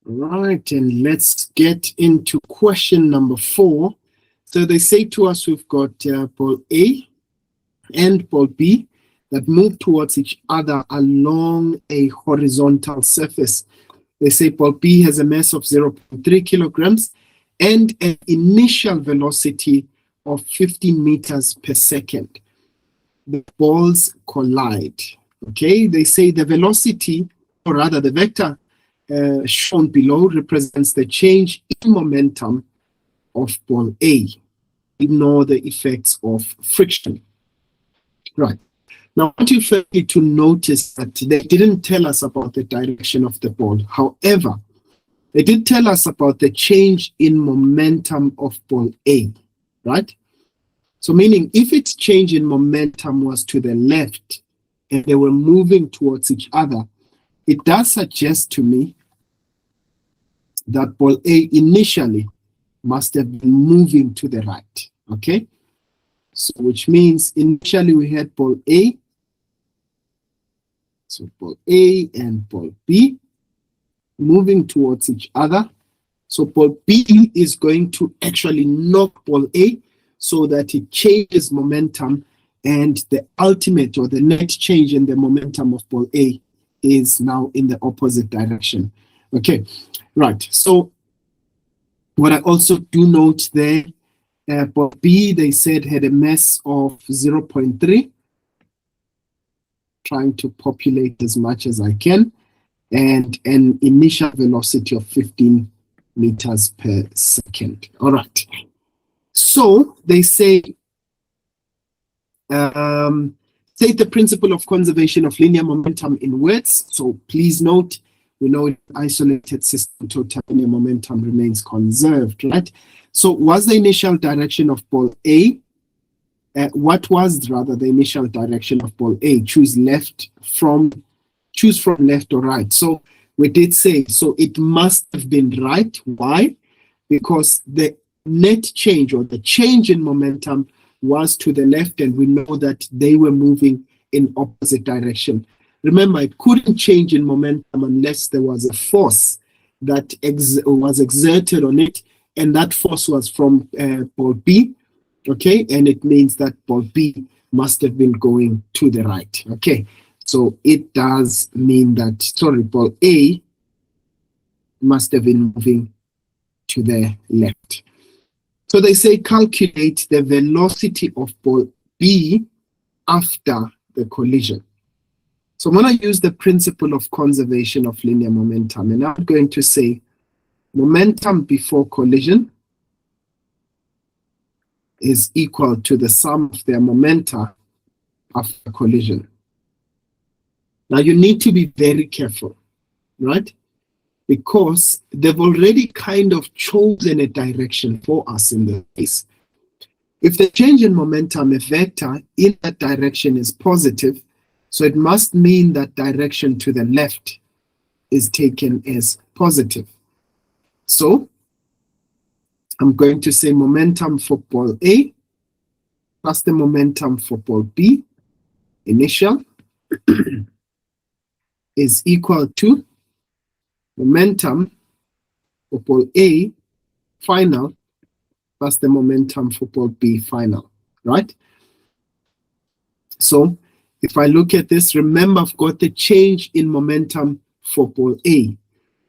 Right, and let's get into question number 4. So they say to us we've got ball A and ball B that move towards each other along a horizontal surface. They say ball B has a mass of 0.3 kilograms and an initial velocity of 15 meters per second. The balls collide. Okay, they say the velocity, or rather the vector shown below, represents the change in momentum of ball A. Ignore the effects of friction. Right. Now, I want you firstly to notice that they didn't tell us about the direction of the ball. However, they did tell us about the change in momentum of ball A, right? So meaning if its change in momentum was to the left and they were moving towards each other, it does suggest to me that ball A initially must have been moving to the right, okay? So which means initially we had ball A, so ball A and ball B moving towards each other. So ball B is going to actually knock ball A so that it changes momentum, and the ultimate or the net change in the momentum of ball A is now in the opposite direction. Okay, right. So what I also do note there, ball B, they said had a mass of 0.3. Trying to populate as much as I can, and an initial velocity of 15 meters per second. All right. So they say, state the principle of conservation of linear momentum in words. So please note, we know in isolated system, total linear momentum remains conserved, right? So was the initial direction of ball A, what was rather the initial direction of ball A? Choose from left or right. So we did say, so it must have been right. Why? Because the net change or the change in momentum was to the left, and we know that they were moving in opposite direction. Remember, it couldn't change in momentum unless there was a force that was exerted on it, and that force was from ball B. Okay, and it means that ball B must have been going to the right. Okay, so it does mean that, sorry, ball A must have been moving to the left. So they say calculate the velocity of ball B after the collision. So I'm going to use the principle of conservation of linear momentum, and I'm going to say momentum before collision is equal to the sum of their momenta after collision. Now you need to be very careful, right? Because they've already kind of chosen a direction for us in this case. If the change in momentum, a vector in that direction is positive, so it must mean that direction to the left is taken as positive. So I'm going to say momentum for ball A plus the momentum for ball B, initial, is equal to momentum for ball A, final, plus the momentum for ball B, final, right? So if I look at this, remember I've got the change in momentum for ball A.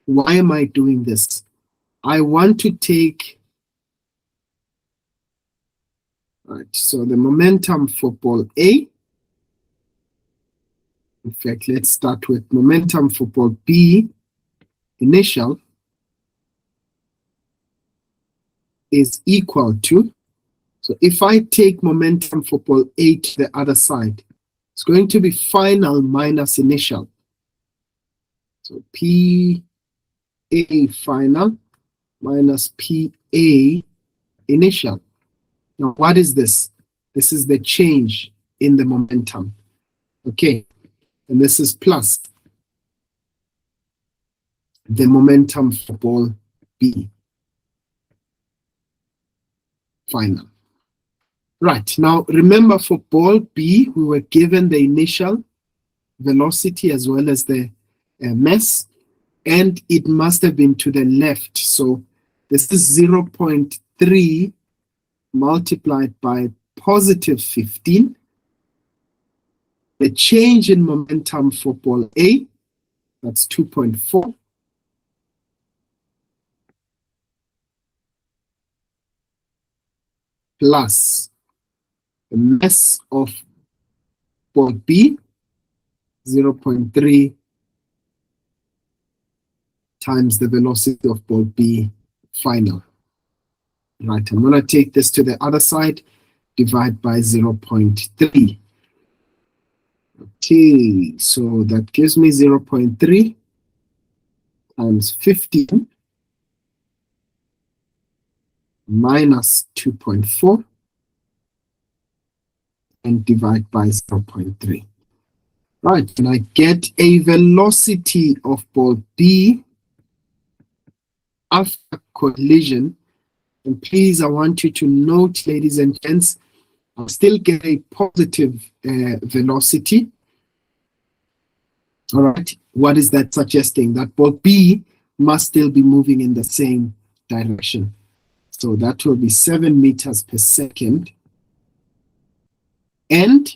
Why am I doing this? I want to take, right, so the momentum for ball A, in fact, let's start with momentum for ball B, initial, is equal to, so if I take momentum for ball A to the other side, it's going to be final minus initial. So PA final minus PA initial. Now, what is this? This is the change in the momentum. Okay, and this is plus the momentum for ball B, final. Right, now remember for ball B, we were given the initial velocity as well as the mass, and it must have been to the left. So this is 0.3 multiplied by positive 15. The change in momentum for ball A, that's 2.4. Plus the mass of ball B, 0.3 times the velocity of ball B final. Right, I'm going to take this to the other side, divide by 0.3. Okay, so that gives me 0.3 times 15 minus 2.4 and divide by 0.3. Right, and I get a velocity of ball B after collision. And please, I want you to note, ladies and gents, I'll still get a positive velocity. All right, what is that suggesting? That ball B must still be moving in the same direction. So that will be 7 meters per second. And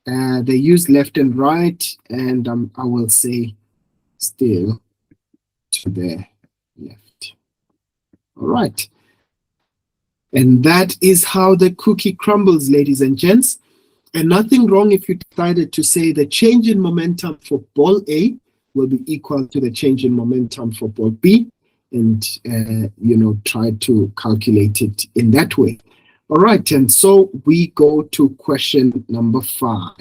they use left and right, and I will say still to the left. All right. And that is how the cookie crumbles, ladies and gents. And nothing wrong if you decided to say the change in momentum for ball A will be equal to the change in momentum for ball B, and try to calculate it in that way. All right, and so we go to question number 5.